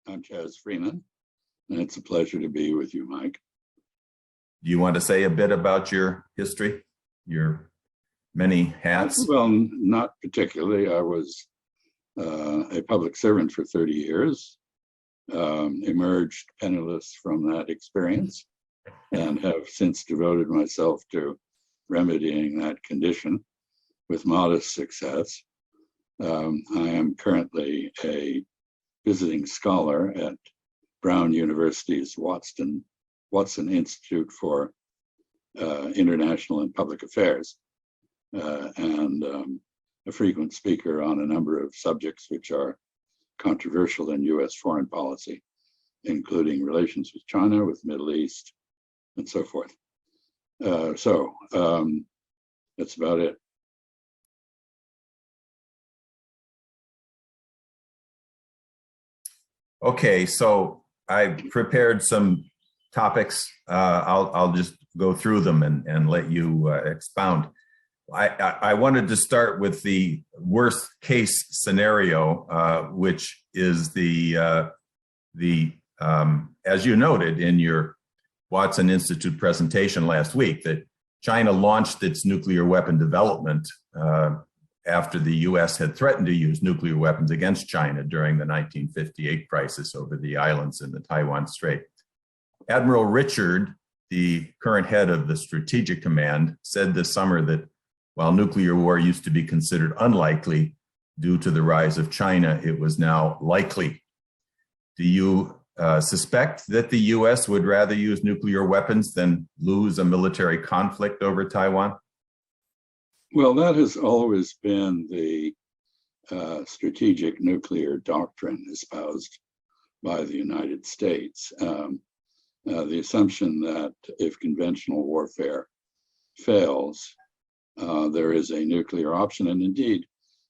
I'm Chas Freeman, and it's a pleasure to be with you, Mike. Do you want to say a bit about your history, your many hats? Well, not particularly. I was a public servant for 30 years, emerged penniless from that experience, and have since devoted myself to remedying that condition with modest success. I am currently a visiting scholar at Brown University's Watson Institute for International and Public Affairs, and a frequent speaker on a number of subjects which are controversial in U.S. foreign policy, including relations with China, with the Middle East, and so forth. So that's about it. Okay, so I prepared some topics. I'll just go through them and let you expound. I wanted to start with the worst case scenario, which is the as you noted in your Watson Institute presentation last week, that China launched its nuclear weapon development after the U.S. had threatened to use nuclear weapons against China during the 1958 crisis over the islands in the Taiwan Strait. Admiral Richard, the current head of the Strategic Command, said this summer that while nuclear war used to be considered unlikely due to the rise of China, it was now likely. Do you suspect that the U.S. would rather use nuclear weapons than lose a military conflict over Taiwan? Well, that has always been the strategic nuclear doctrine espoused by the United States. The assumption that if conventional warfare fails, there is a nuclear option. And indeed,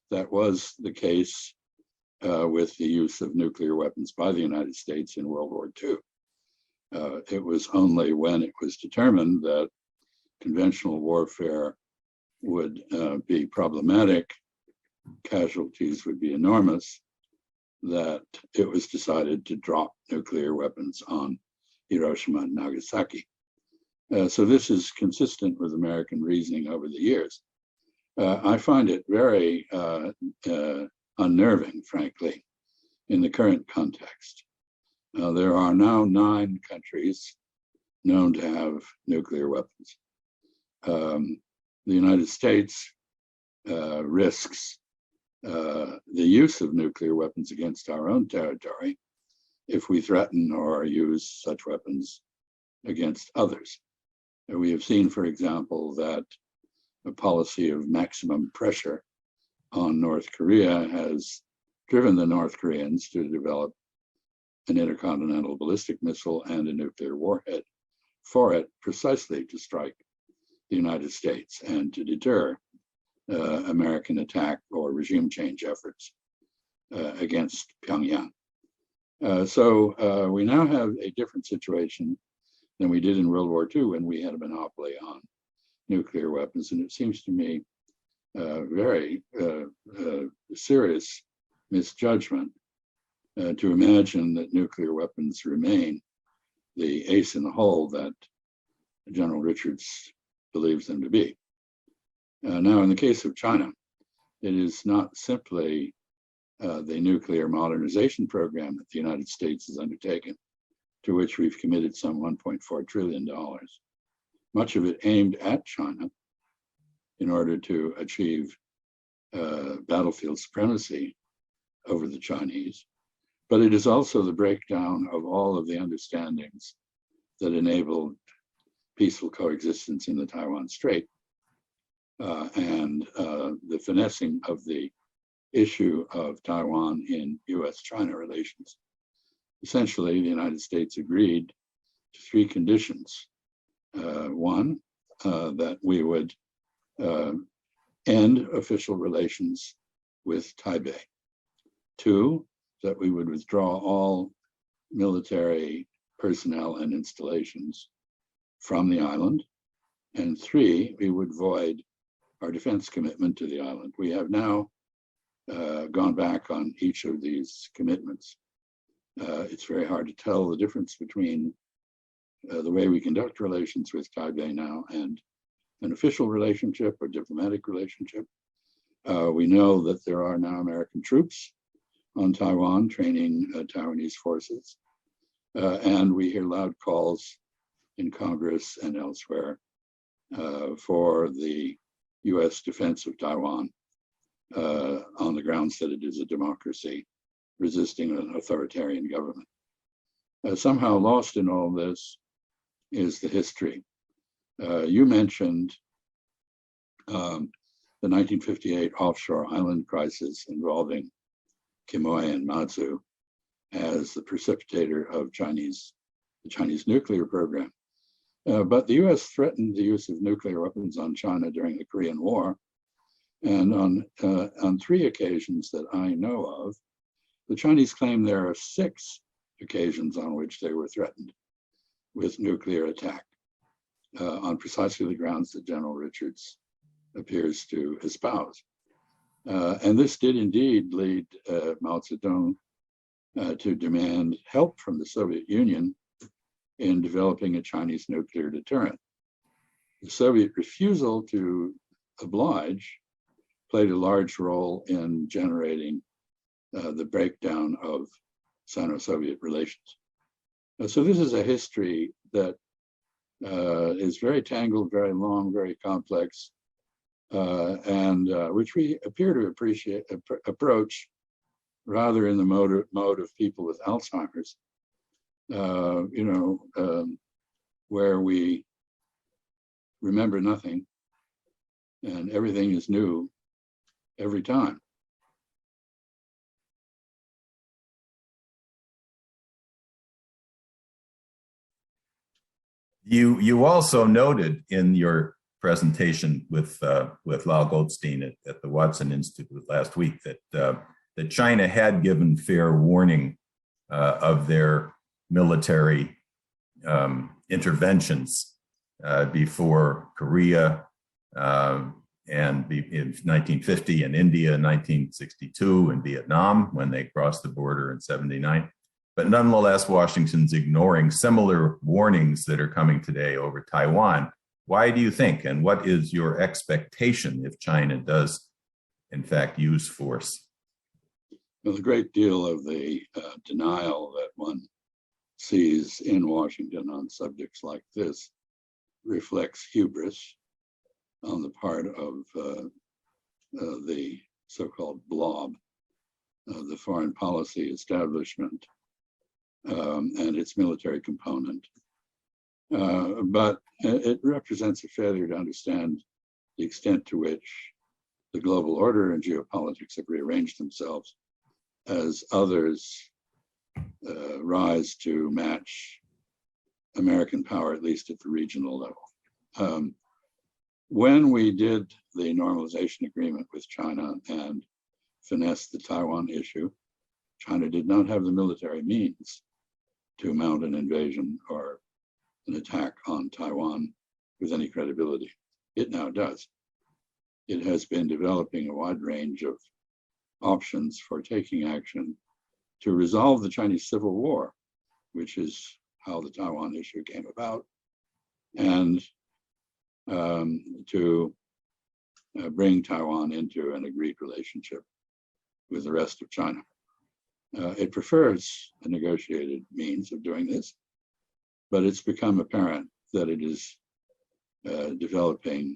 that was the case with the use of nuclear weapons by the United States in World War II. It was only when it was determined that conventional warfare would be problematic, casualties would be enormous, that it was decided to drop nuclear weapons on Hiroshima and Nagasaki. So this is consistent with American reasoning over the years. I find it very unnerving, frankly, in the current context. There are now 9 countries known to have nuclear weapons. The United States risks the use of nuclear weapons against our own territory if we threaten or use such weapons against others. We have seen, for example, that a policy of maximum pressure on North Korea has driven the North Koreans to develop an intercontinental ballistic missile and a nuclear warhead for it, precisely to strike the United States and to deter American attack or regime change efforts against Pyongyang. So we now have a different situation than we did in World War II when we had a monopoly on nuclear weapons. And it seems to me very serious misjudgment to imagine that nuclear weapons remain the ace in the hole that General Richards believes them to be. Now, in the case of China, it is not simply the nuclear modernization program that the United States has undertaken, to which we've committed some $1.4 trillion, much of it aimed at China in order to achieve battlefield supremacy over the Chinese. But it is also the breakdown of all of the understandings that enabled peaceful coexistence in the Taiwan Strait, and the finessing of the issue of Taiwan in US-China relations. Essentially, the United States agreed to 3 conditions. One, that we would end official relations with Taipei. 2, that we would withdraw all military personnel and installations from the island. And 3, we would void our defense commitment to the island. We have now gone back on each of these commitments. It's very hard to tell the difference between the way we conduct relations with Taipei now and an official relationship or diplomatic relationship. We know that there are now American troops on Taiwan training Taiwanese forces, and we hear loud calls in Congress and elsewhere for the U.S. defense of Taiwan on the grounds that it is a democracy resisting an authoritarian government. Somehow lost in all this is the history. You mentioned the 1958 offshore island crisis involving Quemoy and Matsu as the precipitator of the Chinese nuclear program. But the US threatened the use of nuclear weapons on China during the Korean War. And on 3 occasions that I know of, the Chinese claim there are 6 occasions on which they were threatened with nuclear attack on precisely the grounds that General Richards appears to espouse. And this did indeed lead Mao Zedong to demand help from the Soviet Union in developing a Chinese nuclear deterrent. The Soviet refusal to oblige played a large role in generating the breakdown of Sino-Soviet relations. So this is a history that is very tangled, very long, very complex, and which we appear to approach rather in the mode of people with Alzheimer's, where we remember nothing and everything is new every time. You also noted in your presentation with Lau Goldstein at the Watson Institute last week that China had given fair warning of their military interventions before Korea and in 1950, in India in 1962, in Vietnam when they crossed the border in 79. But nonetheless, Washington's ignoring similar warnings that are coming today over Taiwan. Why do you think, and what is your expectation if China does, in fact, use force? Well, a great deal of the denial that one sees in Washington on subjects like this reflects hubris on the part of the so-called blob, the foreign policy establishment, and its military component. But it represents a failure to understand the extent to which the global order and geopolitics have rearranged themselves as others rise to match American power, at least at the regional level. When we did the normalization agreement with China and finessed the Taiwan issue, China did not have the military means to mount an invasion or an attack on Taiwan with any credibility. It now does. It has been developing a wide range of options for taking action to resolve the Chinese Civil War, which is how the Taiwan issue came about, and to bring Taiwan into an agreed relationship with the rest of China. It prefers a negotiated means of doing this, but it's become apparent that it is developing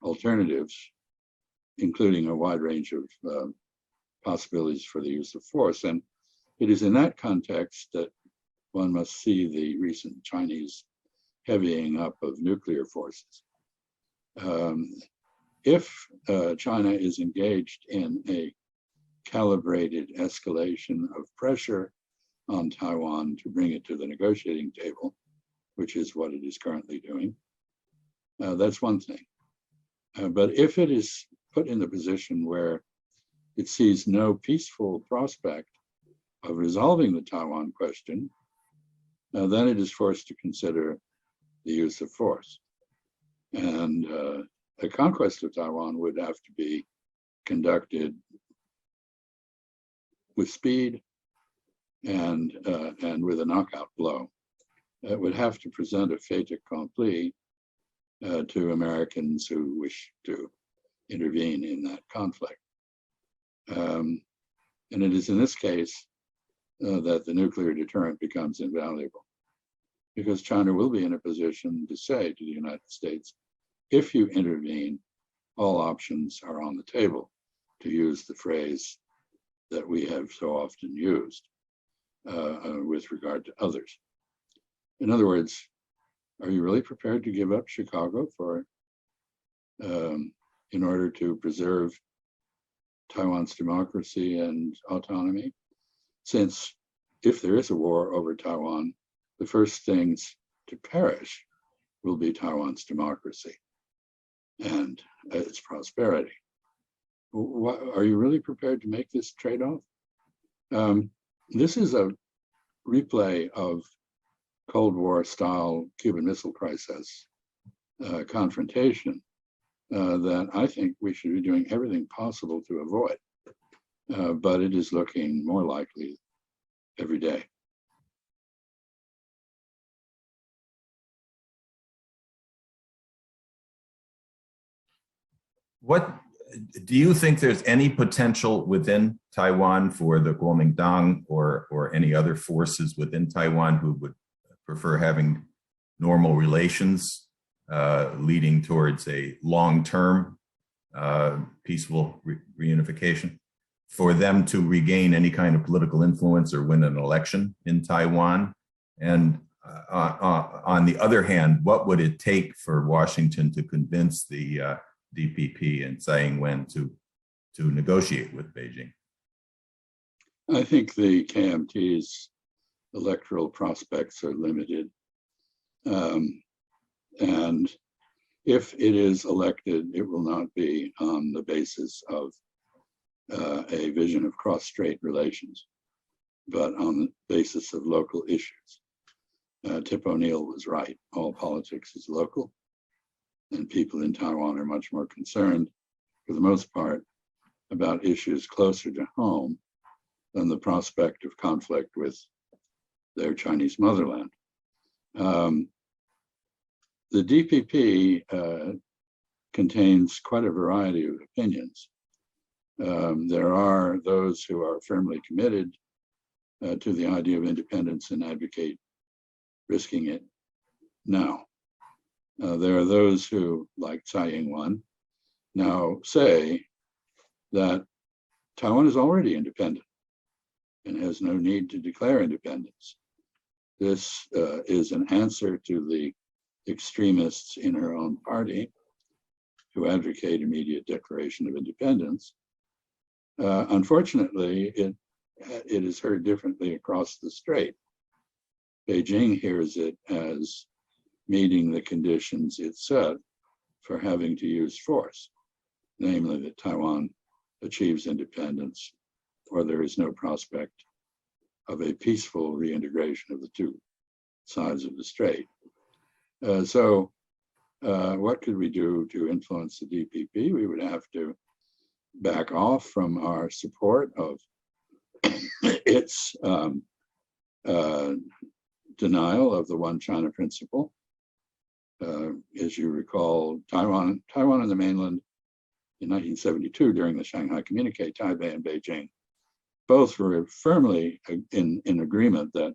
alternatives, including a wide range of possibilities for the use of force. And it is in that context that one must see the recent Chinese heavying up of nuclear forces. If China is engaged in a calibrated escalation of pressure on Taiwan to bring it to the negotiating table, which is what it is currently doing, that's one thing. But if it is put in the position where it sees no peaceful prospect of resolving the Taiwan question, then it is forced to consider the use of force. And a conquest of Taiwan would have to be conducted with speed and with a knockout blow. It would have to present a fait accompli to Americans who wish to intervene in that conflict. And it is in this case that the nuclear deterrent becomes invaluable, because China will be in a position to say to the United States, if you intervene, all options are on the table, to use the phrase that we have so often used with regard to others. In other words, are you really prepared to give up Chicago in order to preserve Taiwan's democracy and autonomy? Since if there is a war over Taiwan, the first things to perish will be Taiwan's democracy and its prosperity. Are you really prepared to make this trade-off? This is a replay of Cold War style Cuban Missile Crisis confrontation that I think we should be doing everything possible to avoid. But it is looking more likely every day. What do you think there's any potential within Taiwan for the Kuomintang or any other forces within Taiwan who would prefer having normal relations leading towards a long-term peaceful reunification, for them to regain any kind of political influence or win an election in Taiwan? And on the other hand, what would it take for Washington to convince the DPP and Tsai Ing-wen to negotiate with Beijing? I think the KMT's electoral prospects are limited. And if it is elected, it will not be on the basis of a vision of cross-strait relations, but on the basis of local issues. Tip O'Neill was right. All politics is local, and people in Taiwan are much more concerned, for the most part, about issues closer to home than the prospect of conflict with their Chinese motherland. The DPP contains quite a variety of opinions. There are those who are firmly committed to the idea of independence and advocate risking it now. There are those who, like Tsai Ing-wen, now say that Taiwan is already independent and has no need to declare independence. This is an answer to the extremists in her own party who advocate immediate declaration of independence. Unfortunately, it is heard differently across the strait. Beijing hears it as meeting the conditions it set for having to use force, namely that Taiwan achieves independence or there is no prospect of a peaceful reintegration of the two sides of the strait. So what could we do to influence the DPP? We would have to back off from our support of its denial of the One China principle. As you recall, Taiwan and the mainland in 1972 during the Shanghai Communique, Taipei and Beijing both were firmly in agreement that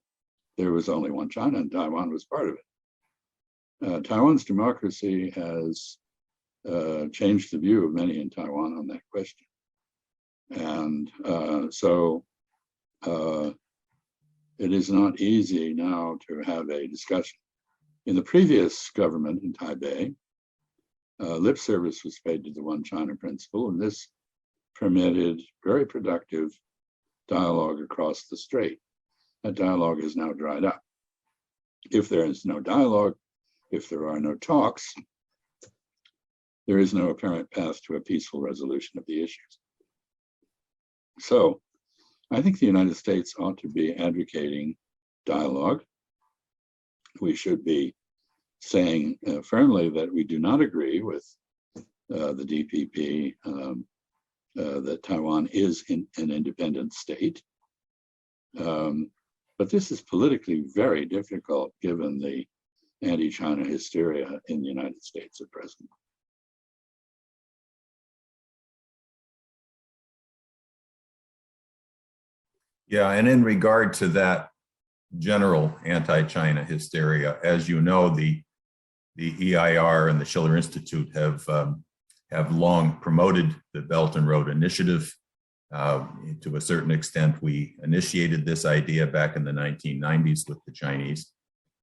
there was only one China and Taiwan was part of it. Taiwan's democracy has changed the view of many in Taiwan on that question. And so it is not easy now to have a discussion. In the previous government in Taipei, lip service was paid to the One China principle, and this permitted very productive dialogue across the strait. That dialogue has now dried up. If there is no dialogue, if there are no talks, there is no apparent path to a peaceful resolution of the issues. So I think the United States ought to be advocating dialogue. We should be saying firmly that we do not agree with the DPP that Taiwan is an independent state. But this is politically very difficult given the anti-China hysteria in the United States at present. Yeah, and in regard to that general anti-China hysteria, as you know, the EIR and the Schiller Institute have long promoted the Belt and Road Initiative. To a certain extent, we initiated this idea back in the 1990s with the Chinese.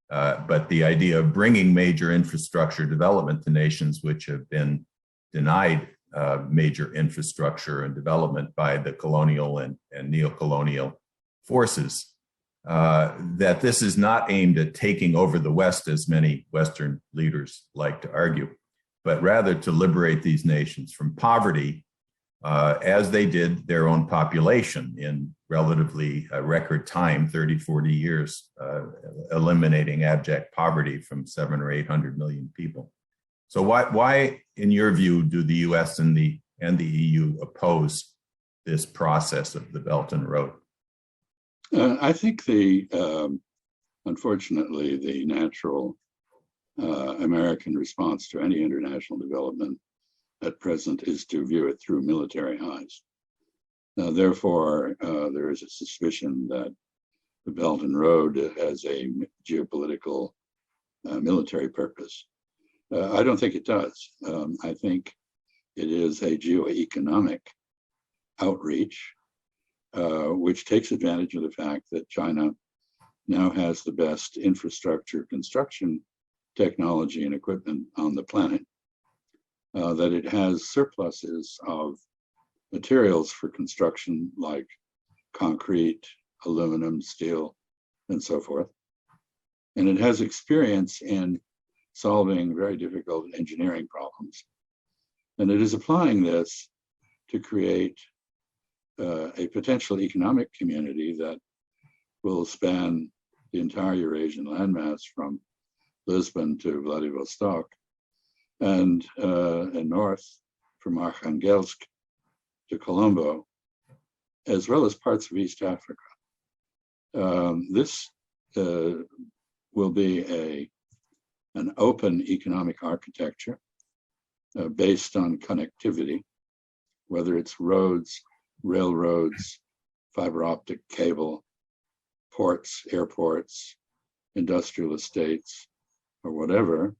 But the idea of bringing major infrastructure development to nations which have been denied major infrastructure and development by the colonial and neo-colonial forces, that this is not aimed at taking over the West, as many Western leaders like to argue, but rather to liberate these nations from poverty, as they did their own population in relatively record time, 30, 40 years, eliminating abject poverty from 700 or 800 million people. So why, in your view, do the US and the EU oppose this process of the Belt and Road? I think unfortunately, the natural American response to any international development at present is to view it through military eyes. Therefore, there is a suspicion that the Belt and Road has a geopolitical military purpose. I don't think it does. I think it is a geoeconomic outreach, which takes advantage of the fact that China now has the best infrastructure construction technology and equipment on the planet, that it has surpluses of materials for construction like concrete, aluminum, steel, and so forth. And it has experience in solving very difficult engineering problems. And it is applying this to create a potential economic community that will span the entire Eurasian landmass from Lisbon to Vladivostok, and north from Arkhangelsk to Colombo, as well as parts of East Africa. This will be an open economic architecture based on connectivity, whether it's roads, railroads, fiber optic cable, ports, airports, industrial estates, or whatever.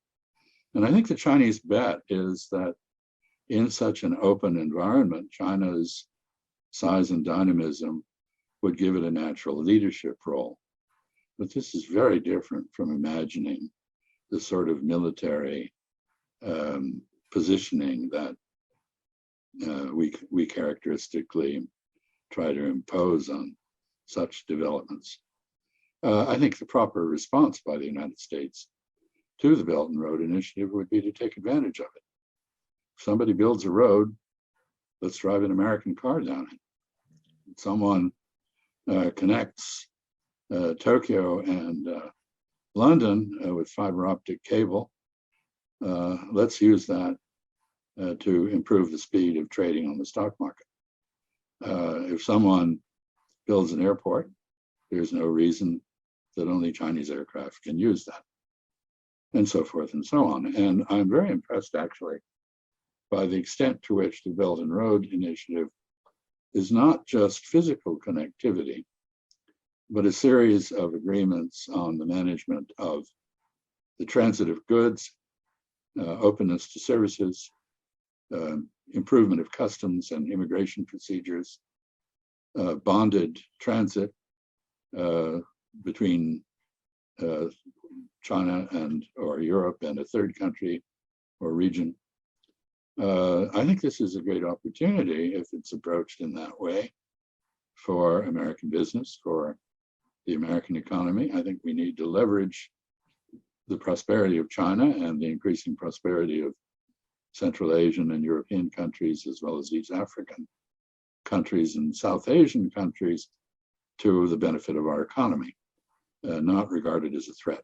And I think the Chinese bet is that in such an open environment, China's size and dynamism would give it a natural leadership role. But this is very different from imagining the sort of military positioning that we characteristically try to impose on such developments. I think the proper response by the United States to the Belt and Road Initiative would be to take advantage of it. If somebody builds a road, let's drive an American car down it. If someone connects Tokyo and London with fiber optic cable, let's use that to improve the speed of trading on the stock market. If someone builds an airport, there's no reason that only Chinese aircraft can use that, and so forth and so on. And I'm very impressed, actually, by the extent to which the Belt and Road Initiative is not just physical connectivity, but a series of agreements on the management of the transit of goods, openness to services, improvement of customs and immigration procedures, bonded transit between China or Europe and a third country or region. I think this is a great opportunity if it's approached in that way for American business, for the American economy. I think we need to leverage the prosperity of China and the increasing prosperity of Central Asian and European countries, as well as East African countries and South Asian countries, to the benefit of our economy, not regarded as a threat.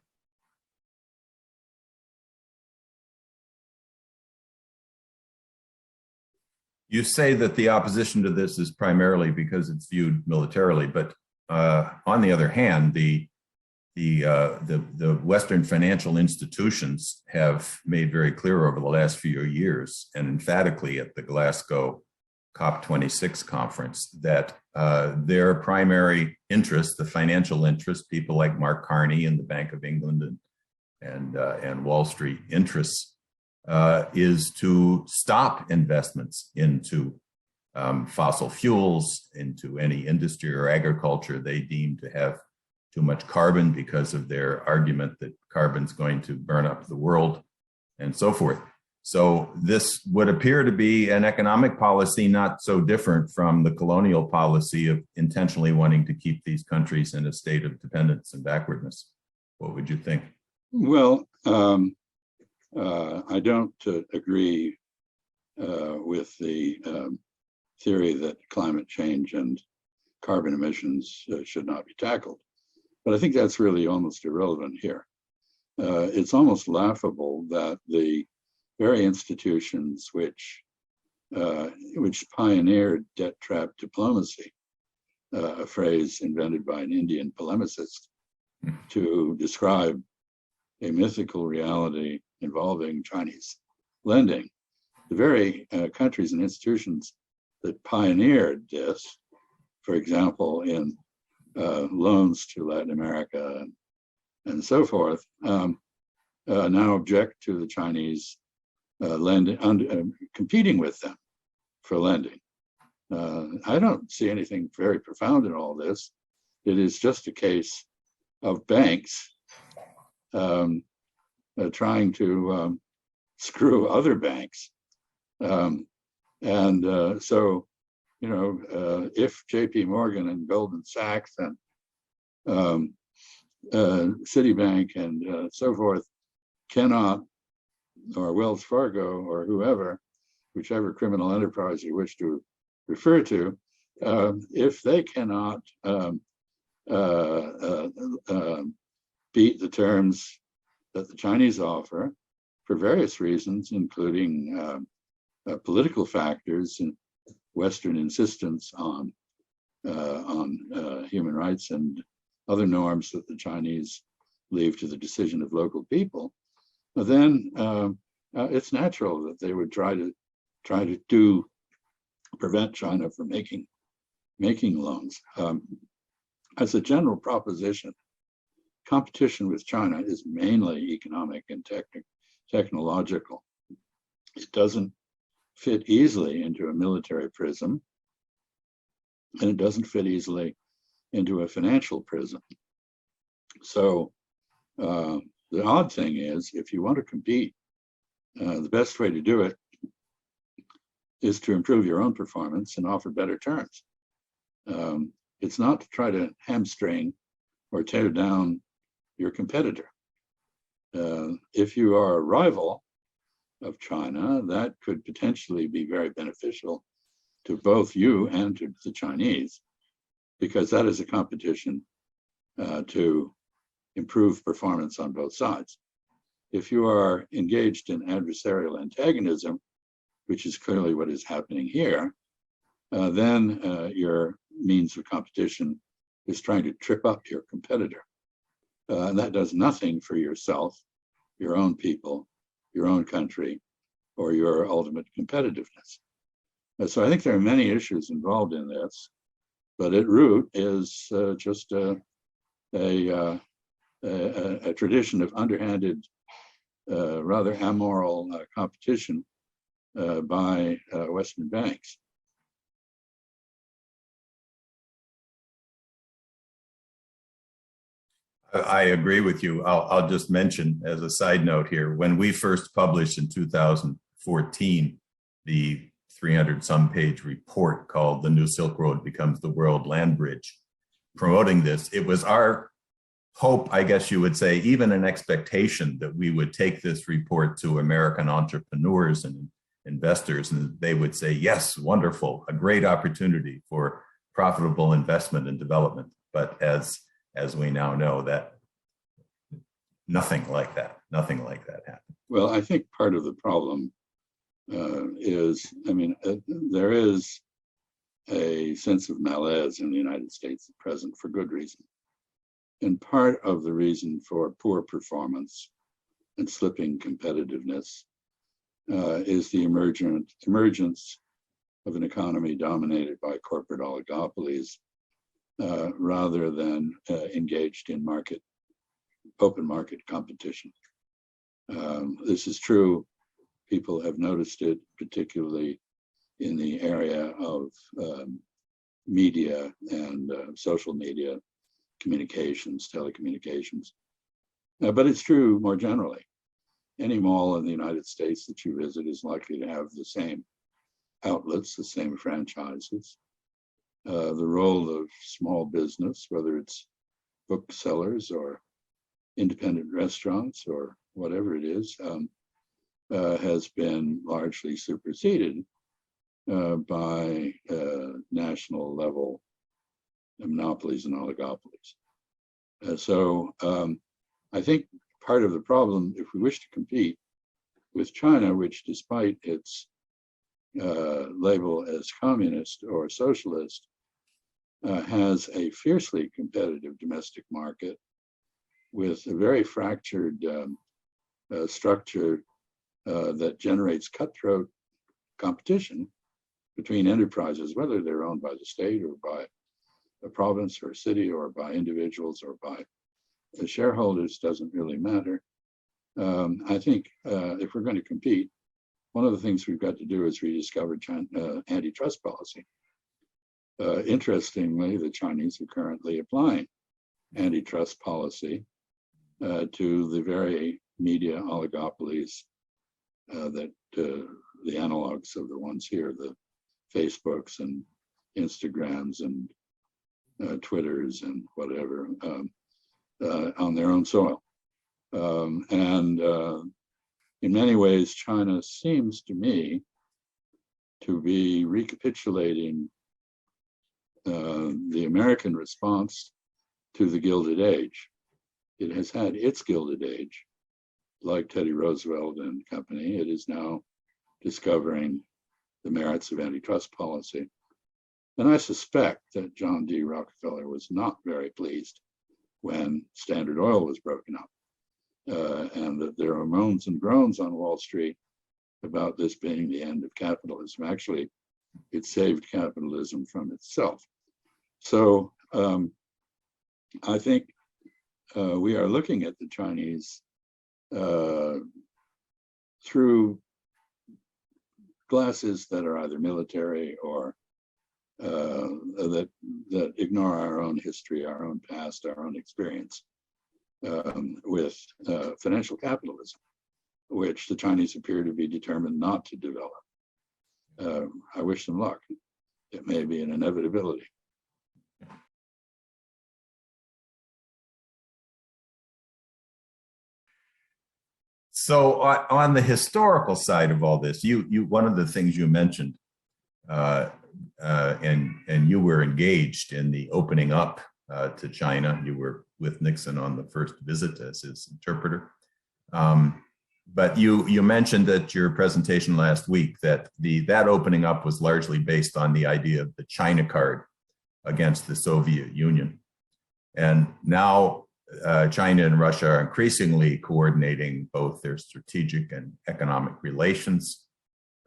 You say that the opposition to this is primarily because it's viewed militarily, but on the other hand, the Western financial institutions have made very clear over the last few years, and emphatically at the Glasgow COP26 conference, that their primary interest, the financial interest, people like Mark Carney and the Bank of England and Wall Street interests, is to stop investments into fossil fuels, into any industry or agriculture they deem to have too much carbon because of their argument that carbon's going to burn up the world and so forth. So this would appear to be an economic policy not so different from the colonial policy of intentionally wanting to keep these countries in a state of dependence and backwardness. What would you think? Well, I don't agree with the theory that climate change and carbon emissions should not be tackled. But I think that's really almost irrelevant here. It's almost laughable that the very institutions which pioneered debt trap diplomacy, a phrase invented by an Indian polemicist to describe a mythical reality involving Chinese lending, the very countries and institutions that pioneered this, for example, in loans to Latin America and so forth, now object to the Chinese lending, competing with them for lending. I don't see anything very profound in all this. It is just a case of banks trying to screw other banks. So, you know, if JP Morgan and Goldman Sachs and Citibank and so forth cannot, or Wells Fargo or whoever, whichever criminal enterprise you wish to refer to, if they cannot beat the terms that the Chinese offer for various reasons, including political factors and Western insistence on human rights and other norms that the Chinese leave to the decision of local people, then it's natural that they would try to prevent China from making loans. As a general proposition, competition with China is mainly economic and technological. It doesn't fit easily into a military prism, and it doesn't fit easily into a financial prism. So the odd thing is, if you want to compete, the best way to do it is to improve your own performance and offer better terms. It's not to try to hamstring or tear down your competitor. If you are a rival of China, that could potentially be very beneficial to both you and to the Chinese, because that is a competition to improve performance on both sides. If you are engaged in adversarial antagonism, which is clearly what is happening here, then your means of competition is trying to trip up your competitor. And that does nothing for yourself, your own people, your own country, or your ultimate competitiveness. So I think there are many issues involved in this, but at root is just a tradition of underhanded, rather amoral competition by Western banks. I agree with you. I'll just mention as a side note here, when we first published in 2014, the 300-some page report called The New Silk Road Becomes the World Land Bridge, promoting this, it was our hope, I guess you would say, even an expectation that we would take this report to American entrepreneurs and investors, and they would say, yes, wonderful, a great opportunity for profitable investment and development. But as we now know, that nothing like that happened. Well, I think part of the problem is, I mean, there is a sense of malaise in the United States at present for good reason. And part of the reason for poor performance and slipping competitiveness is the emergence of an economy dominated by corporate oligopolies rather than engaged in open market competition. This is true. People have noticed it, particularly in the area of media and social media, communications, telecommunications. But it's true more generally. Any mall in the United States that you visit is likely to have the same outlets, the same franchises. The role of small business, whether it's booksellers or independent restaurants or whatever it is, has been largely superseded by national level monopolies and oligopolies. So I think part of the problem, if we wish to compete with China, which despite its label as communist or socialist, has a fiercely competitive domestic market with a very fractured structure that generates cutthroat competition between enterprises, whether they're owned by the state or by a province or a city or by individuals or by the shareholders, doesn't really matter. I think if we're going to compete, one of the things we've got to do is rediscover antitrust policy. Interestingly, the Chinese are currently applying antitrust policy to the very media oligopolies that the analogs of the ones here, the Facebooks and Instagrams and Twitters and whatever, on their own soil. And in many ways, China seems to me to be recapitulating the American response to the Gilded Age. It has had its Gilded Age, like Teddy Roosevelt and company. It is now discovering the merits of antitrust policy. And I suspect that John D. Rockefeller was not very pleased when Standard Oil was broken up, and that there are moans and groans on Wall Street about this being the end of capitalism. Actually, it saved capitalism from itself. So I think we are looking at the Chinese through glasses that are either military or that ignore our own history, our own past, our own experience with financial capitalism, which the Chinese appear to be determined not to develop. I wish them luck. It may be an inevitability. So on the historical side of all this, one of the things you mentioned, and you were engaged in the opening up to China. You were with Nixon on the first visit as his interpreter. But you mentioned at your presentation last week that that opening up was largely based on the idea of the China card against the Soviet Union. And now China and Russia are increasingly coordinating both their strategic and economic relations.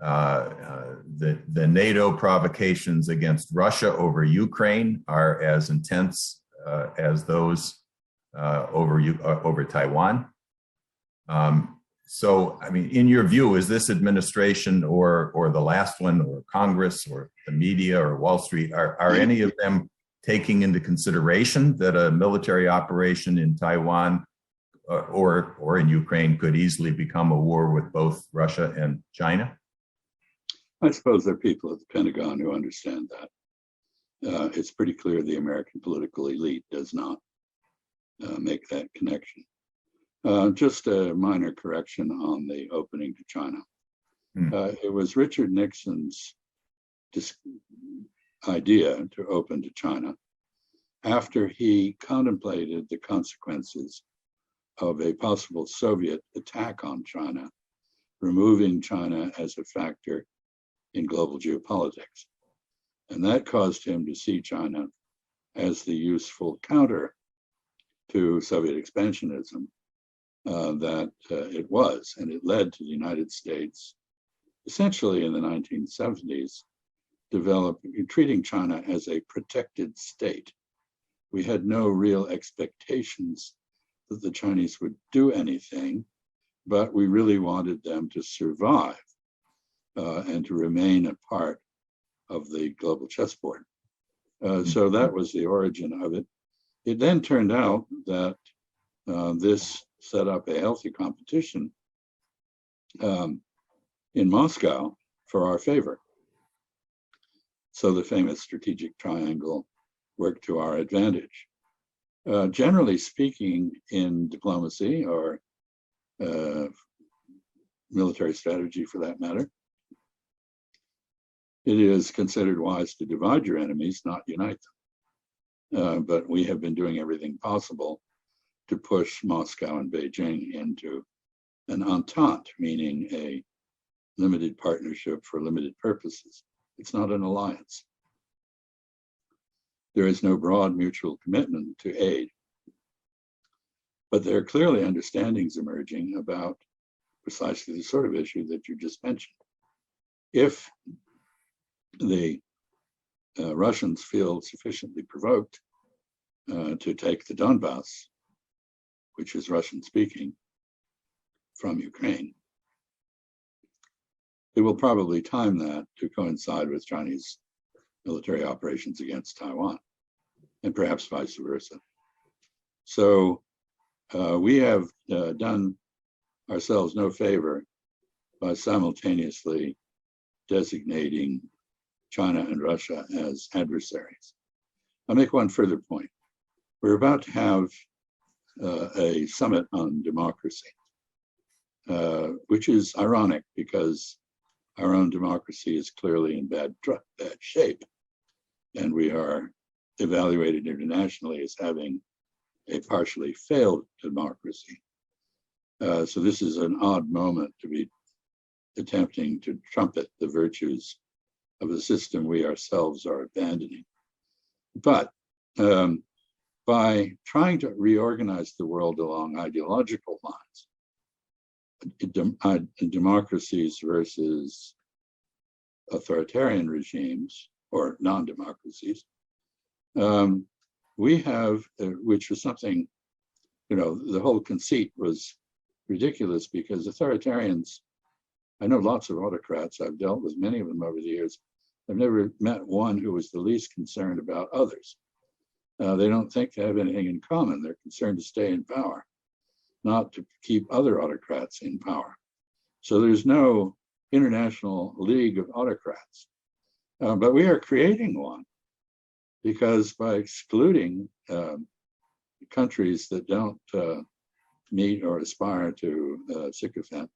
The NATO provocations against Russia over Ukraine are as intense as those over Taiwan. So, I mean, in your view, is this administration or the last one, or Congress, or the media, or Wall Street, are any of them taking into consideration that a military operation in Taiwan or in Ukraine could easily become a war with both Russia and China? I suppose there are people at the Pentagon who understand that. It's pretty clear the American political elite does not make that connection. Just a minor correction on the opening to China. It was Richard Nixon's idea to open to China after he contemplated the consequences of a possible Soviet attack on China, removing China as a factor in global geopolitics. And that caused him to see China as the useful counter to Soviet expansionism that it was. And it led to the United States, essentially in the 1970s, treating China as a protected state. We had no real expectations that the Chinese would do anything, but we really wanted them to survive and to remain a part of the global chessboard. So that was the origin of it. It then turned out that this set up a healthy competition in Moscow for our favor. So the famous strategic triangle worked to our advantage. Generally speaking, in diplomacy or military strategy for that matter, it is considered wise to divide your enemies, not unite them. But we have been doing everything possible to push Moscow and Beijing into an entente, meaning a limited partnership for limited purposes. It's not an alliance. There is no broad mutual commitment to aid. But there are clearly understandings emerging about precisely the sort of issue that you just mentioned. If the Russians feel sufficiently provoked to take the Donbass, which is Russian speaking, from Ukraine, they will probably time that to coincide with Chinese military operations against Taiwan, and perhaps vice versa. So we have done ourselves no favor by simultaneously designating China and Russia as adversaries. I'll make one further point. We're about to have a summit on democracy, which is ironic because our own democracy is clearly in bad shape, and we are evaluated internationally as having a partially failed democracy. So this is an odd moment to be attempting to trumpet the virtues of a system we ourselves are abandoning. But by trying to reorganize the world along ideological lines, democracies versus authoritarian regimes or non-democracies, we have, which was something, the whole conceit was ridiculous because authoritarians, I know lots of autocrats, I've dealt with many of them over the years. I've never met one who was the least concerned about others. They don't think they have anything in common. They're concerned to stay in power, not to keep other autocrats in power. So there's no international league of autocrats. But we are creating one because by excluding countries that don't meet or aspire to sycophancy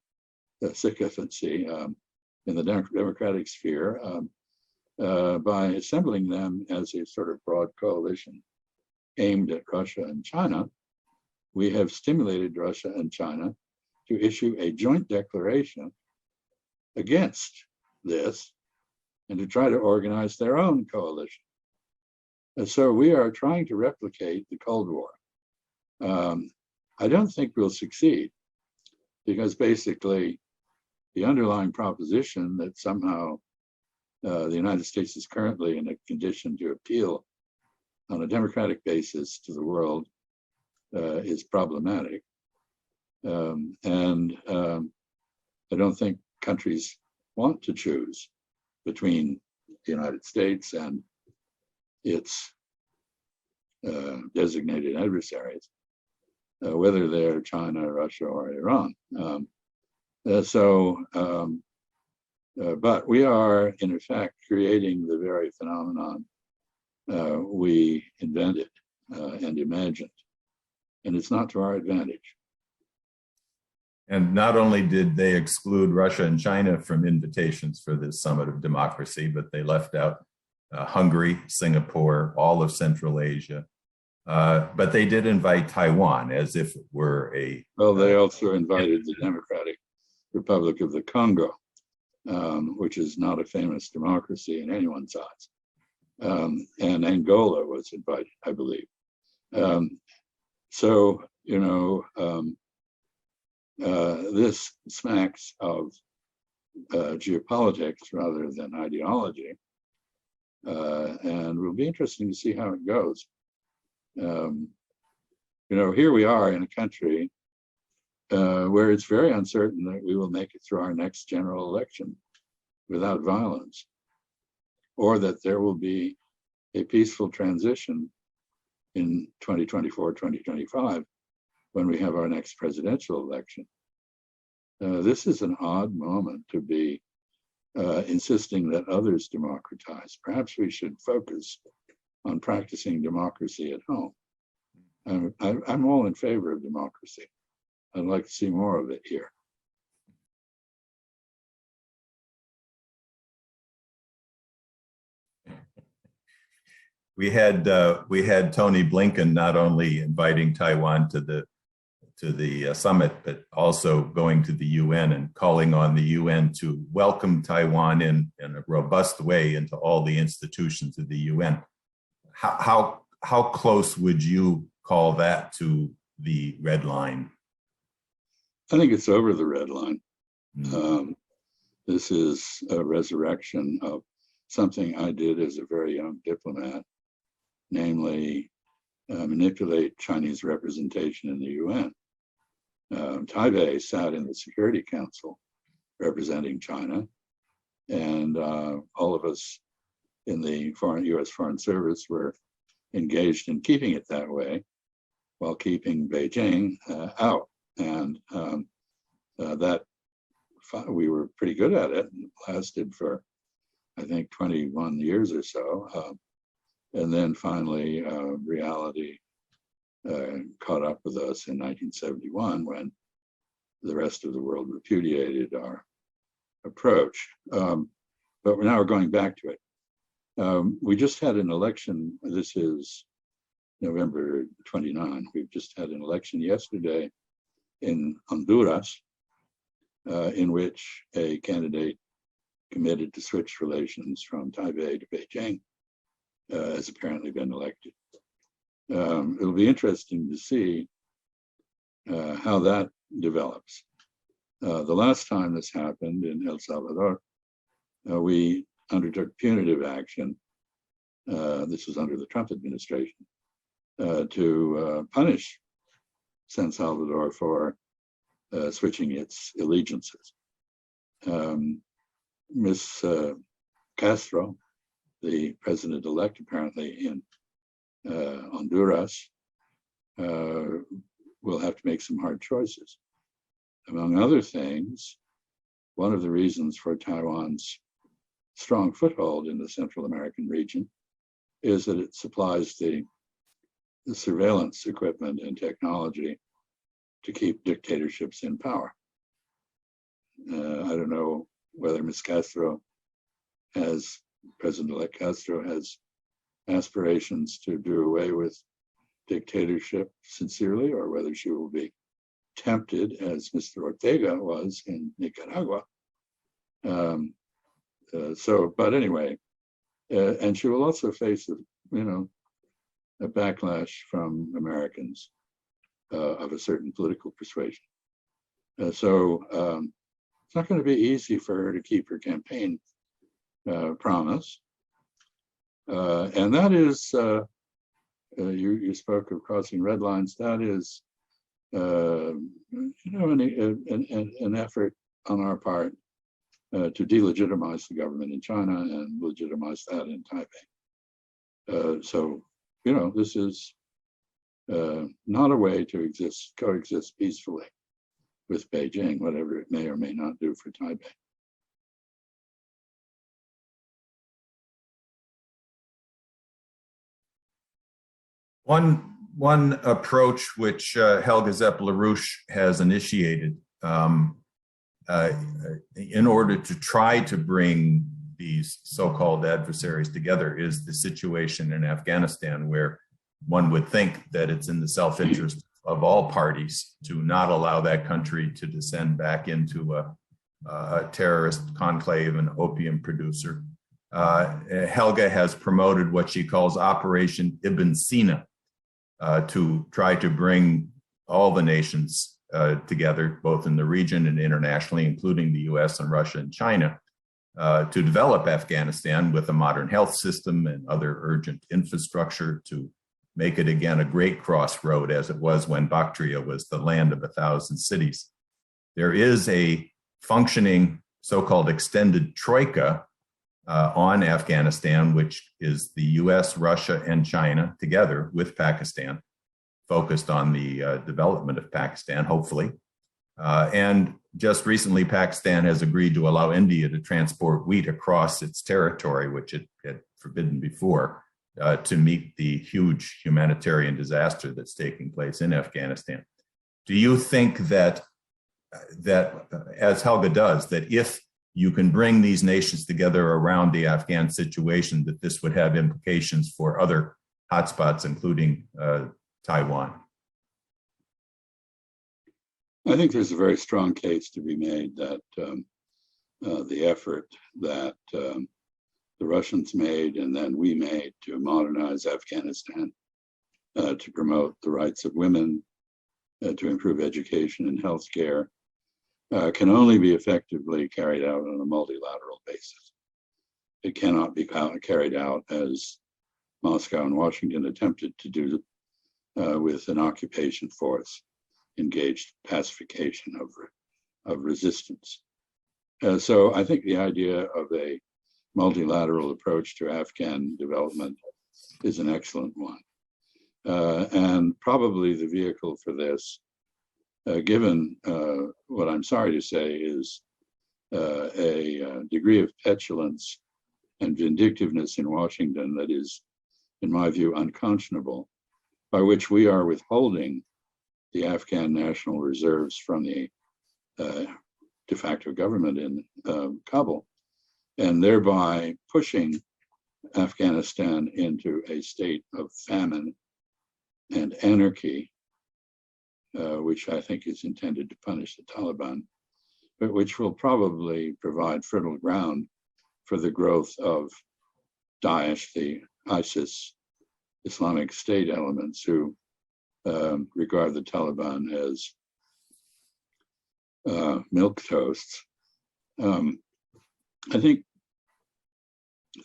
in the democratic sphere, by assembling them as a sort of broad coalition aimed at Russia and China, we have stimulated Russia and China to issue a joint declaration against this and to try to organize their own coalition. And so we are trying to replicate the Cold War. I don't think we'll succeed because basically the underlying proposition that somehow the United States is currently in a condition to appeal on a democratic basis to the world is problematic. And I don't think countries want to choose between the United States and its designated adversaries, whether they're China, Russia, or Iran. But we are, in effect, creating the very phenomenon we invented and imagined, and it's not to our advantage. And not only did they exclude Russia and China from invitations for this summit of democracy, but they left out Hungary, Singapore, all of Central Asia. But they did invite Taiwan as if it were a... Well, they also invited the Democratic Republic of the Congo, which is not a famous democracy in anyone's eyes. and Angola was invited, I believe. So, you know, this smacks of geopolitics rather than ideology, and will be interesting to see how it goes. You know, here we are in a country where it's very uncertain that we will make it through our next general election without violence, or that there will be a peaceful transition in 2024, 2025, when we have our next presidential election. This is an odd moment to be insisting that others democratize. Perhaps we should focus on practicing democracy at home. I'm all in favor of democracy. I'd like to see more of it here. We had Tony Blinken not only inviting Taiwan to the summit, but also going to the UN and calling on the UN to welcome Taiwan in a robust way into all the institutions of the UN. How close would you call that to the red line? I think it's over the red line. This is a resurrection of something I did as a very young diplomat, namely manipulate Chinese representation in the UN. Taipei sat in the Security Council representing China, and all of us in the U.S. Foreign Service were engaged in keeping it that way while keeping Beijing out. And that we were pretty good at it. It lasted for, I think, 21 years or so. And then finally, reality caught up with us in 1971 when the rest of the world repudiated our approach. But now we're going back to it. We just had an election. This is November 29. We've just had an election yesterday in Honduras, in which a candidate committed to switch relations from Taipei to Beijing has apparently been elected. It'll be interesting to see how that develops. The last time this happened in El Salvador, we undertook punitive action. This was under the Trump administration, to punish San Salvador for switching its allegiances. Ms. Castro, the president-elect apparently in Honduras, will have to make some hard choices. Among other things, one of the reasons for Taiwan's strong foothold in the Central American region is that it supplies the surveillance equipment and technology to keep dictatorships in power. I don't know whether Ms. Castro President-elect Castro has aspirations to do away with dictatorship sincerely, or whether she will be tempted, as Mr. Ortega was in Nicaragua. But anyway, and she will also face a backlash from Americans of a certain political persuasion. It's not going to be easy for her to keep her campaign promise. And that is, you spoke of crossing red lines. That is, an effort on our part to delegitimize the government in China and legitimize that in Taipei. This is not a way to coexist peacefully with Beijing, whatever it may or may not do for Taipei. One approach which Helga Zepp-LaRouche has initiated in order to try to bring these so-called adversaries together is the situation in Afghanistan, where one would think that it's in the self-interest of all parties to not allow that country to descend back into a terrorist conclave and opium producer. Helga has promoted what she calls Operation Ibn Sina to try to bring all the nations together, both in the region and internationally, including the US and Russia and China, to develop Afghanistan with a modern health system and other urgent infrastructure to make it again a great crossroad as it was when Bactria was the land of 1,000 cities. There is a functioning so-called extended troika on Afghanistan, which is the US, Russia, and China together with Pakistan, focused on the development of Pakistan, hopefully. And just recently, Pakistan has agreed to allow India to transport wheat across its territory, which it had forbidden before, to meet the huge humanitarian disaster that's taking place in Afghanistan. Do you think that, as Helga does, that if you can bring these nations together around the Afghan situation, that this would have implications for other hotspots, including Taiwan? I think there's a very strong case to be made that the effort that the Russians made and then we made to modernize Afghanistan, to promote the rights of women, to improve education and healthcare, can only be effectively carried out on a multilateral basis. It cannot be carried out as Moscow and Washington attempted to do with an occupation force engaged pacification of resistance. So I think the idea of a multilateral approach to Afghan development is an excellent one. And probably the vehicle for this, given what I'm sorry to say is a degree of petulance and vindictiveness in Washington that is, in my view, unconscionable, by which we are withholding the Afghan national reserves from the de facto government in Kabul, and thereby pushing Afghanistan into a state of famine and anarchy, which I think is intended to punish the Taliban, but which will probably provide fertile ground for the growth of Daesh, the ISIS, Islamic State elements who regard the Taliban as milquetoasts. I think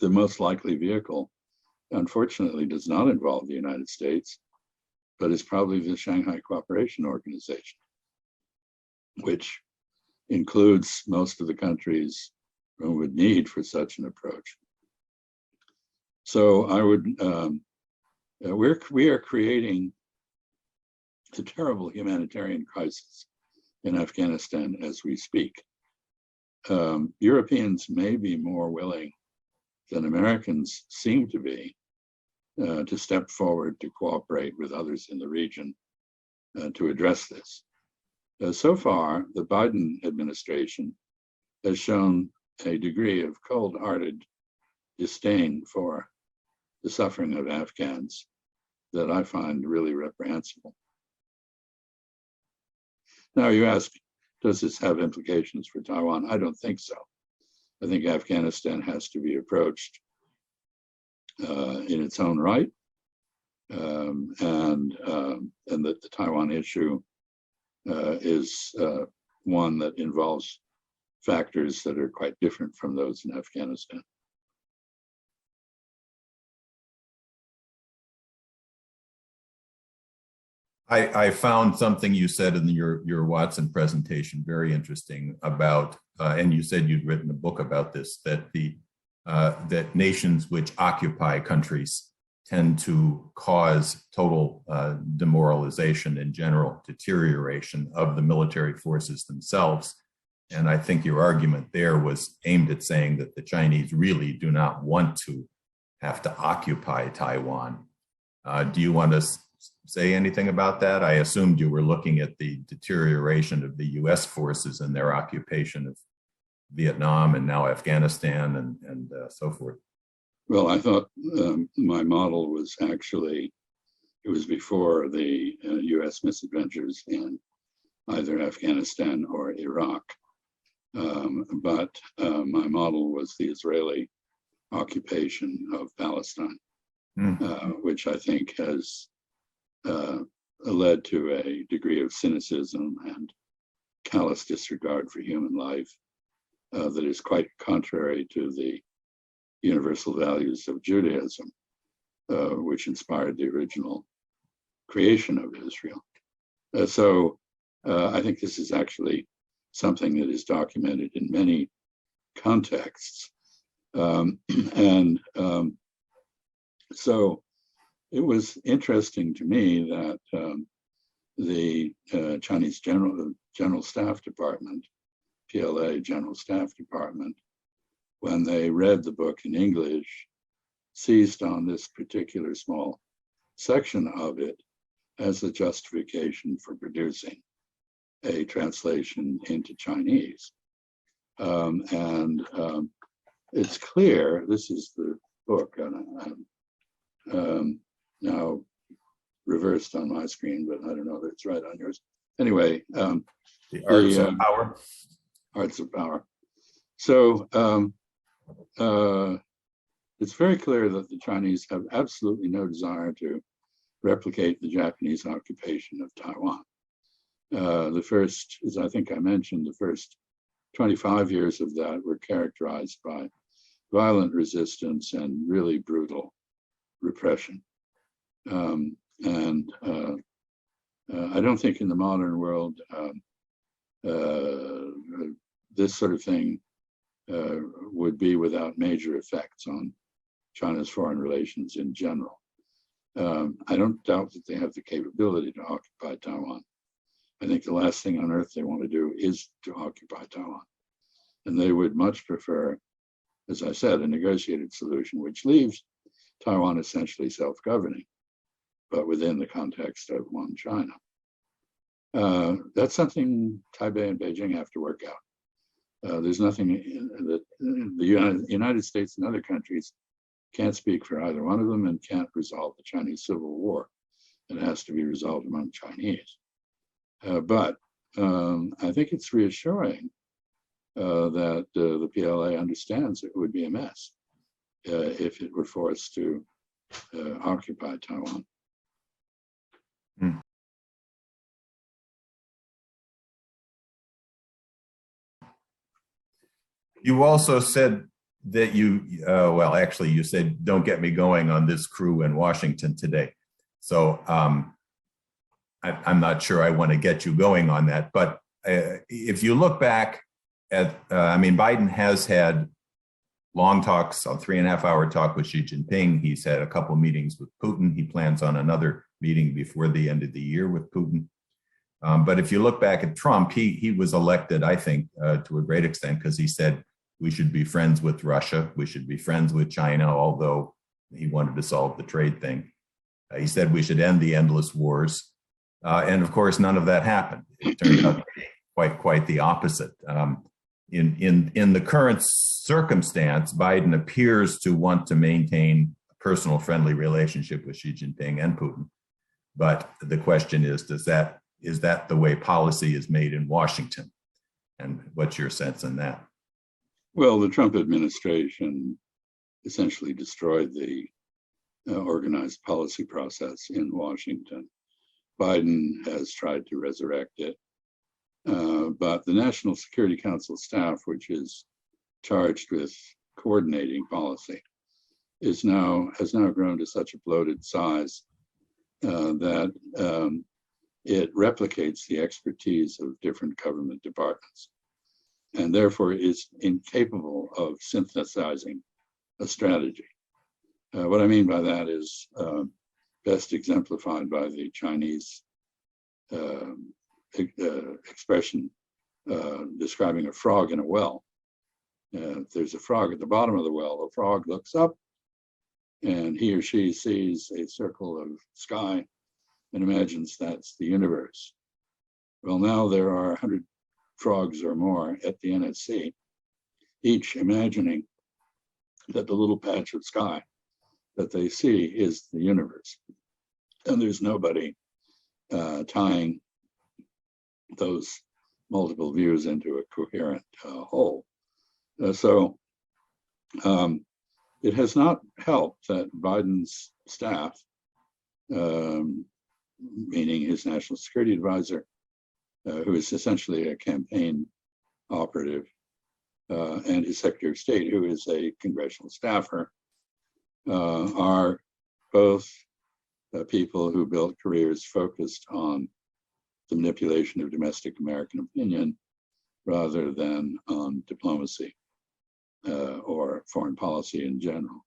the most likely vehicle, unfortunately, does not involve the United States, but is probably the Shanghai Cooperation Organization, which includes most of the countries who would need for such an approach. So I would, we are creating a terrible humanitarian crisis in Afghanistan as we speak. Europeans may be more willing than Americans seem to be to step forward to cooperate with others in the region to address this. So far, the Biden administration has shown a degree of cold-hearted disdain for the suffering of Afghans that I find really reprehensible. Now you ask, does this have implications for Taiwan? I don't think so. I think Afghanistan has to be approached in its own right, and that the Taiwan issue is one that involves factors that are quite different from those in Afghanistan. I found something you said in your Watson presentation very interesting about, and you said you'd written a book about this, that that nations which occupy countries tend to cause total demoralization and general deterioration of the military forces themselves. And I think your argument there was aimed at saying that the Chinese really do not want to have to occupy Taiwan. Do you want to say anything about that? I assumed you were looking at the deterioration of the US forces and their occupation of Vietnam and now Afghanistan and so forth. Well, I thought my model was actually, it was before the US misadventures in either Afghanistan or Iraq. But my model was the Israeli occupation of Palestine, Mm. which I think has led to a degree of cynicism and callous disregard for human life that is quite contrary to the universal values of Judaism, which inspired the original creation of Israel. So I think this is actually something that is documented in many contexts. So it was interesting to me that the Chinese General Staff Department, PLA General Staff Department, when they read the book in English, seized on this particular small section of it as a justification for producing a translation into Chinese. It's clear, this is the book, and now reversed on my screen, but I don't know that it's right on yours. Anyway, The Arts of Power. Arts of Power. So it's very clear that the Chinese have absolutely no desire to replicate the Japanese occupation of Taiwan. The first, as I think I mentioned, the first 25 years of that were characterized by violent resistance and really brutal repression. I don't think in the modern world this sort of thing would be without major effects on China's foreign relations in general. I don't doubt that they have the capability to occupy Taiwan. I think the last thing on earth they want to do is to occupy Taiwan. And they would much prefer, as I said, a negotiated solution, which leaves Taiwan essentially self-governing, but within the context of one China. That's something Taipei and Beijing have to work out. There's nothing that the United States and other countries can't speak for either one of them and can't resolve the Chinese Civil War. It has to be resolved among Chinese. But I think it's reassuring that the PLA understands it would be a mess if it were forced to occupy Taiwan. Mm. You also said that well, actually, you said, don't get me going on this crew in Washington today. So I'm not sure I want to get you going on that. But if you look back at, Biden has had long talks, a 3.5-hour talk with Xi Jinping. He's had a couple of meetings with Putin. He plans on another meeting before the end of the year with Putin. But if you look back at Trump, he was elected, I think, to a great extent because he said we should be friends with Russia. We should be friends with China, although he wanted to solve the trade thing. He said we should end the endless wars. And of course, none of that happened. It turned out to be quite the opposite. In the current circumstance, Biden appears to want to maintain a personal friendly relationship with Xi Jinping and Putin. But the question is that the way policy is made in Washington? And what's your sense on that? Well, the Trump administration essentially destroyed the organized policy process in Washington. Biden has tried to resurrect it. But the National Security Council staff, which is charged with coordinating policy, has now grown to such a bloated size that it replicates the expertise of different government departments, and therefore is incapable of synthesizing a strategy. What I mean by that is best exemplified by the Chinese expression describing a frog in a well. If there's a frog at the bottom of the well, the frog looks up and he or she sees a circle of sky and imagines that's the universe. Well, now there are 100 frogs or more at the NSC, each imagining that the little patch of sky that they see is the universe. And there's nobody tying those multiple views into a coherent whole. So It has not helped that Biden's staff, meaning his national security advisor, who is essentially a campaign operative, and his Secretary of State, who is a congressional staffer, are both people who built careers focused on the manipulation of domestic American opinion rather than on diplomacy or foreign policy in general.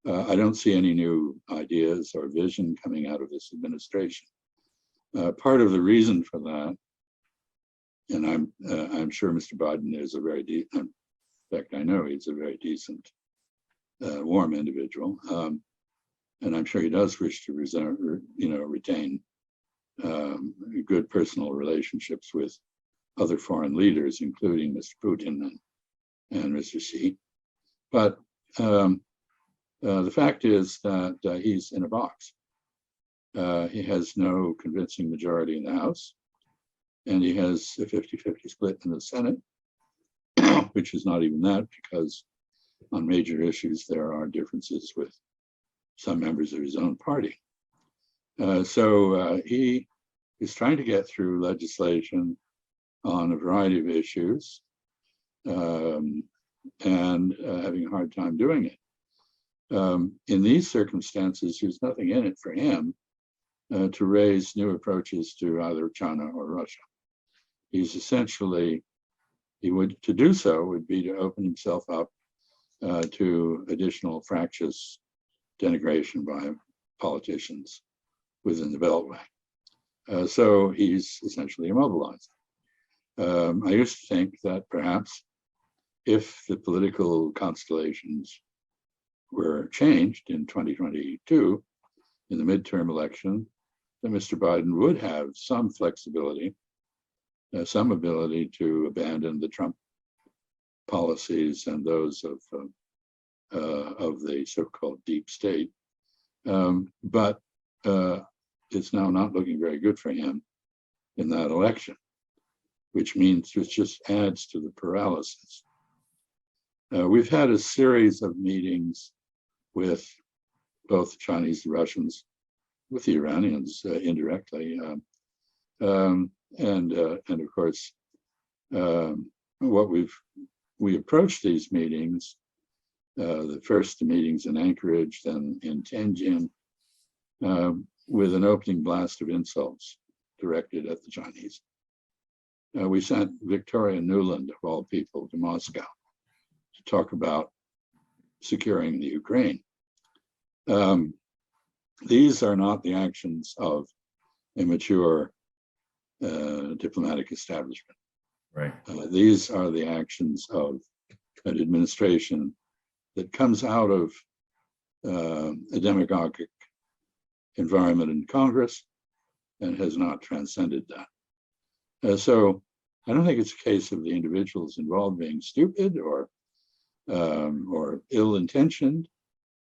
I don't see any new ideas or vision coming out of this administration. Part of the reason for that, and I'm sure Mr. Biden is a very in fact, I know he's a very decent, warm individual, and I'm sure he does wish to retain good personal relationships with other foreign leaders, including Mr. Putin and Mr. Xi. But the fact is that he's in a box. He has no convincing majority in the House, and he has a 50-50 split in the Senate, which is not even that, because on major issues there are differences with some members of his own party. So he is trying to get through legislation on a variety of issues, and having a hard time doing it. In these circumstances, there's nothing in it for him to raise new approaches to either China or Russia. He's essentially, to do so would be to open himself up to additional fractious denigration by politicians within the Beltway. So he's essentially immobilized. I used to think that perhaps if the political constellations were changed in 2022 in the midterm election, that Mr. Biden would have some flexibility, some ability to abandon the Trump policies and those of the so-called deep state. But it's now not looking very good for him in that election, which just adds to the paralysis. We've had a series of meetings with both the Chinese and Russians, with the Iranians indirectly, and of course, we approached these meetings, the first meetings in Anchorage, then in Tianjin, with an opening blast of insults directed at the Chinese. We sent Victoria Nuland, of all people, to Moscow to talk about securing the Ukraine. These are not the actions of a mature diplomatic establishment. Right. These are the actions of an administration that comes out of a demagogic environment in Congress and has not transcended that. So I don't think it's a case of the individuals involved being stupid or ill-intentioned,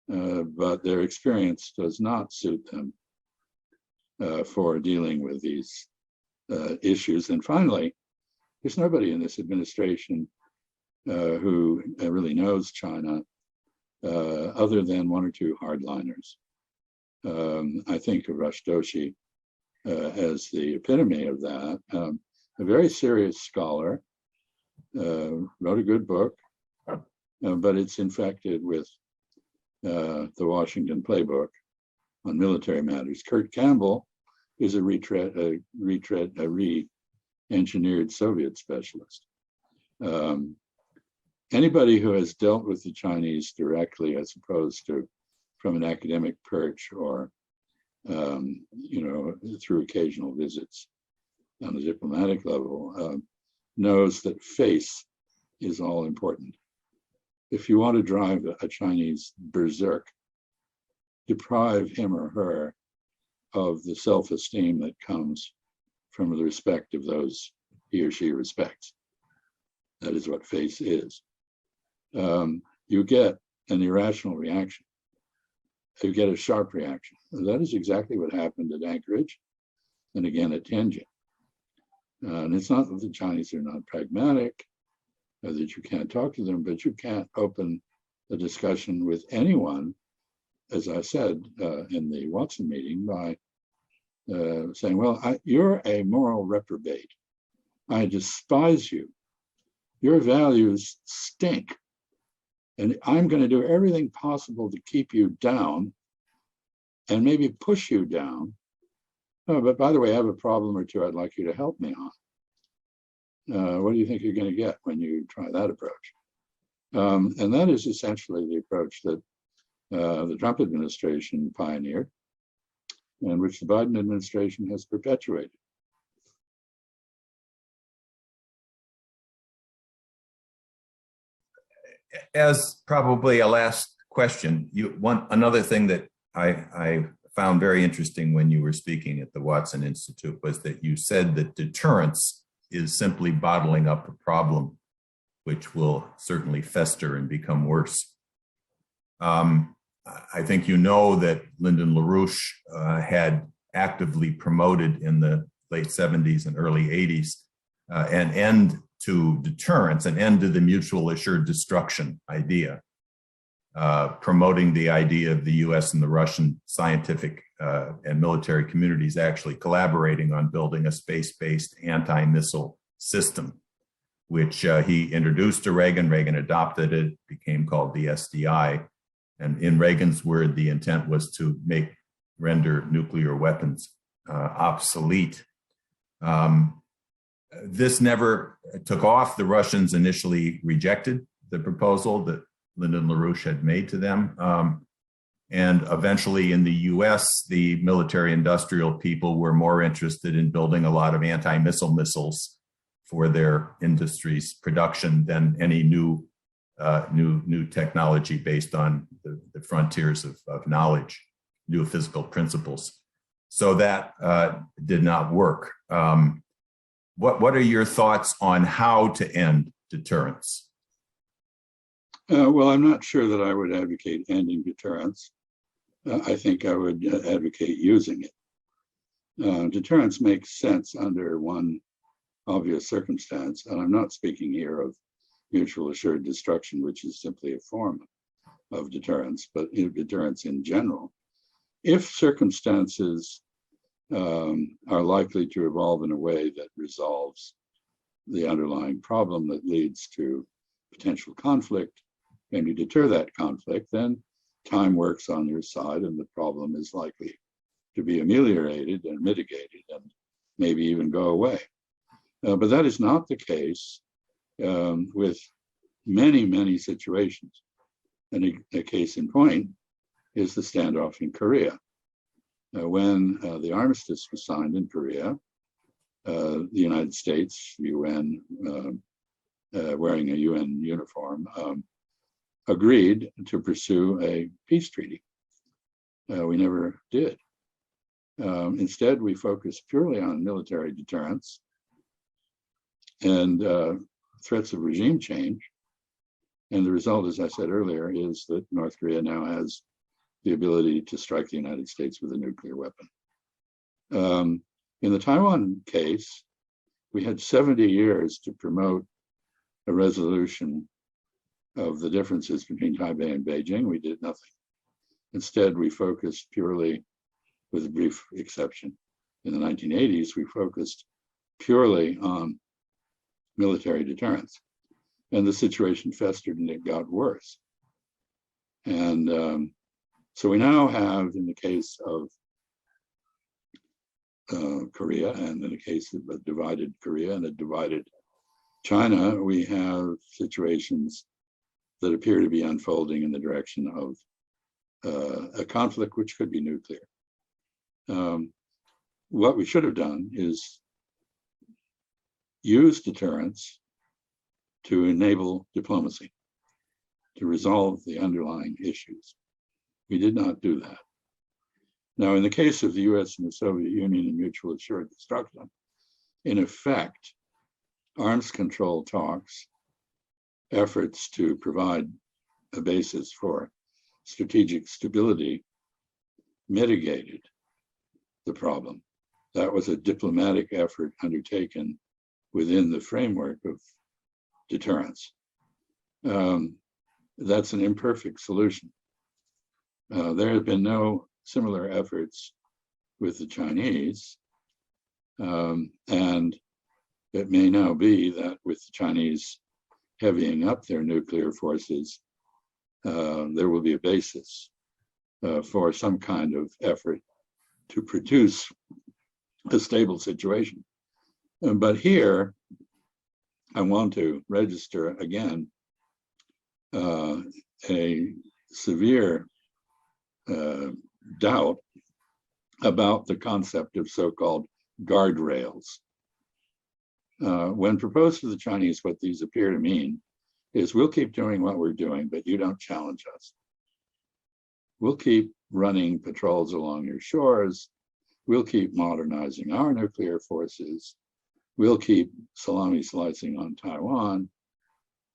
but their experience does not suit them for dealing with these issues. And finally, there's nobody in this administration who really knows China other than one or two hardliners. I think of Rush Doshi as the epitome of that. A very serious scholar, wrote a good book, but it's infected with the Washington playbook on military matters. Kurt Campbell is a re-engineered Soviet specialist. Anybody who has dealt with the Chinese directly, as opposed to from an academic perch or through occasional visits on the diplomatic level, knows that face is all important. If you want to drive a Chinese berserk, deprive him or her of the self-esteem that comes from the respect of those he or she respects. That is what face is. You get an irrational reaction. You get a sharp reaction. And that is exactly what happened at Anchorage and again at Tianjin. And it's not that the Chinese are not pragmatic, or that you can't talk to them, but you can't open a discussion with anyone, as I said in the Watson meeting, by saying, well, you're a moral reprobate. I despise you. Your values stink. And I'm going to do everything possible to keep you down and maybe push you down. Oh, but by the way, I have a problem or two I'd like you to help me on. What do you think you're going to get when you try that approach? And that is essentially the approach that the Trump administration pioneered, and which the Biden administration has perpetuated. As probably a last question, another thing that I found very interesting when you were speaking at the Watson Institute was that you said that deterrence is simply bottling up a problem, which will certainly fester and become worse. I think you know that Lyndon LaRouche had actively promoted in the late 70s and early 80s an end to deterrence, an end to the mutual assured destruction idea, promoting the idea of the US and the Russian scientific and military communities actually collaborating on building a space-based anti-missile system, which he introduced to Reagan. Reagan adopted it, became called the SDI. And in Reagan's word, the intent was to render nuclear weapons obsolete. This never took off. The Russians initially rejected the proposal that Lyndon LaRouche had made to them. And eventually in the US, the military industrial people were more interested in building a lot of anti-missile missiles for their industry's production than any new technology based on the frontiers of knowledge, new physical principles. So that did not work. What are your thoughts on how to end deterrence? Well, I'm not sure that I would advocate ending deterrence. I think I would advocate using it. Deterrence makes sense under one obvious circumstance, and I'm not speaking here of mutual assured destruction, which is simply a form of deterrence, but deterrence in general. If circumstances are likely to evolve in a way that resolves the underlying problem that leads to potential conflict, and you deter that conflict, then time works on your side and the problem is likely to be ameliorated and mitigated and maybe even go away. But that is not the case with many, many situations. And a case in point is the standoff in Korea. When the armistice was signed in Korea, the United States, UN, wearing a UN uniform, agreed to pursue a peace treaty. We never did. Instead, we focused purely on military deterrence and threats of regime change. And the result, as I said earlier, is that North Korea now has the ability to strike the United States with a nuclear weapon. In the Taiwan case, we had 70 years to promote a resolution of the differences between Taipei and Beijing. We did nothing. Instead, we focused purely, with a brief exception, in the 1980s, we focused purely on military deterrence. And the situation festered and it got worse. And so we now have, in the case of Korea, and in the case of a divided Korea and a divided China, we have situations that appear to be unfolding in the direction of a conflict which could be nuclear. What we should have done is use deterrence to enable diplomacy, to resolve the underlying issues. We did not do that. Now, in the case of the US and the Soviet Union and mutual assured destruction, in effect, arms control talks, efforts to provide a basis for strategic stability, mitigated the problem. That was a diplomatic effort undertaken within the framework of deterrence. that's an imperfect solution. There have been no similar efforts with the Chinese, and it may now be that with the Chinese heavying up their nuclear forces, there will be a basis for some kind of effort to produce a stable situation. But here, I want to register again a severe doubt about the concept of so-called guardrails. When proposed to the Chinese, what these appear to mean is we'll keep doing what we're doing, but you don't challenge us. We'll keep running patrols along your shores. We'll keep modernizing our nuclear forces. We'll keep salami slicing on Taiwan.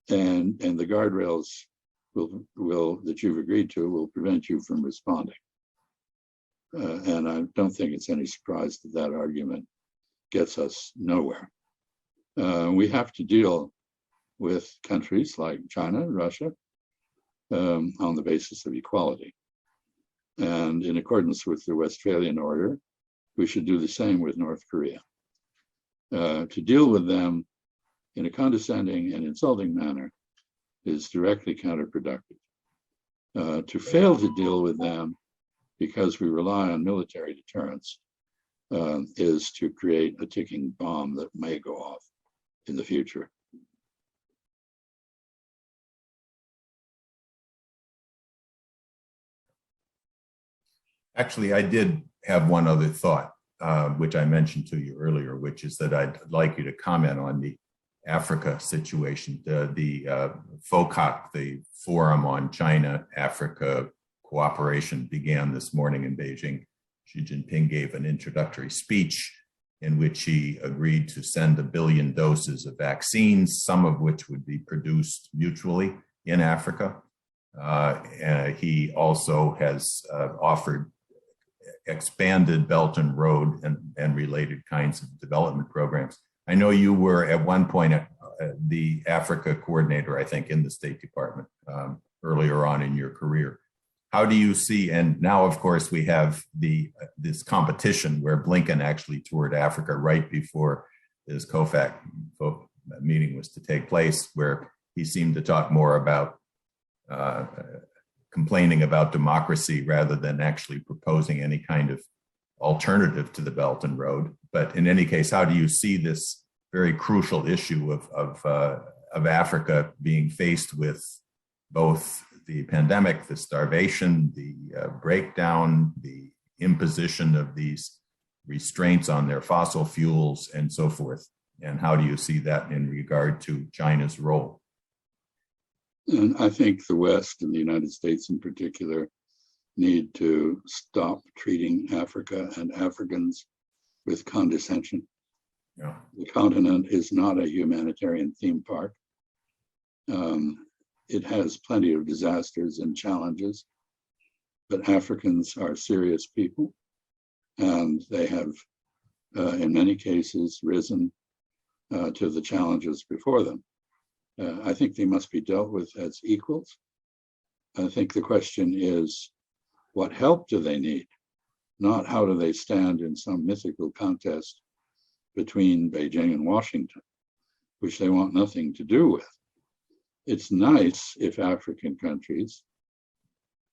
And the guardrails that you've agreed to will prevent you from responding. And I don't think it's any surprise that that argument gets us nowhere. We have to deal with countries like China, Russia, on the basis of equality. And in accordance with the Westphalian Order, we should do the same with North Korea. To deal with them in a condescending and insulting manner is directly counterproductive. To fail to deal with them because we rely on military deterrence is to create a ticking bomb that may go off in the future. Actually, I did have one other thought, which I mentioned to you earlier, which is that I'd like you to comment on the Africa situation. The FOCAC, the Forum on China-Africa Cooperation, began this morning in Beijing. Xi Jinping gave an introductory speech in which he agreed to send 1 billion doses of vaccines, some of which would be produced mutually in Africa. He also has offered expanded Belt and Road and related kinds of development programs. I know you were at one point the Africa coordinator, I think, in the State Department earlier on in your career. How do you see, and now of course we have this competition where Blinken actually toured Africa right before his COFAC meeting was to take place, where he seemed to talk more about complaining about democracy rather than actually proposing any kind of alternative to the Belt and Road. But in any case, how do you see this very crucial issue of Africa being faced with both the pandemic, the starvation, the breakdown, the imposition of these restraints on their fossil fuels and so forth? And how do you see that in regard to China's role? And I think the West and the United States in particular need to stop treating Africa and Africans with condescension. Yeah. The continent is not a humanitarian theme park. It has plenty of disasters and challenges, but Africans are serious people, and they have, in many cases, risen to the challenges before them. I think they must be dealt with as equals. I think the question is, what help do they need? Not how do they stand in some mythical contest between Beijing and Washington, which they want nothing to do with. It's nice if African countries,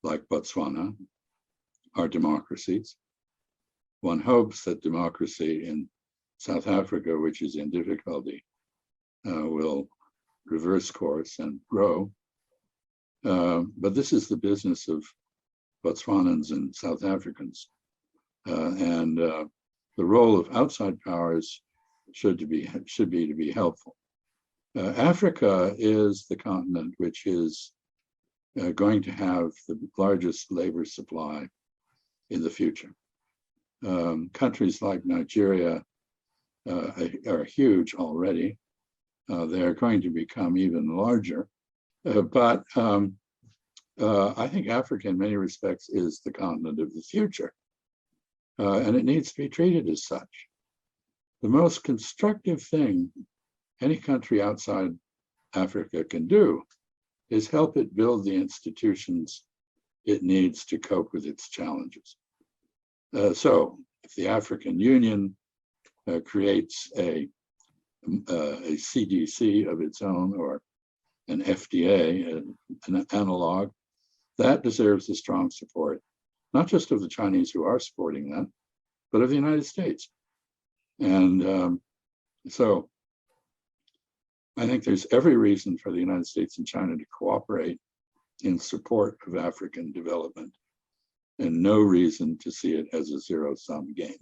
like Botswana, are democracies. One hopes that democracy in South Africa, which is in difficulty, will reverse course and grow. But this is the business of Botswanans and South Africans. And the role of outside powers should be to be helpful. Africa is the continent which is going to have the largest labor supply in the future. Countries like Nigeria are huge already. They're going to become even larger. But I think Africa, in many respects, is the continent of the future. And it needs to be treated as such. The most constructive thing any country outside Africa can do is help it build the institutions it needs to cope with its challenges. So if the African Union creates a CDC of its own, or an FDA, an analog, that deserves the strong support, not just of the Chinese who are supporting that, but of the United States. And so I think there's every reason for the United States and China to cooperate in support of African development, and no reason to see it as a zero-sum game.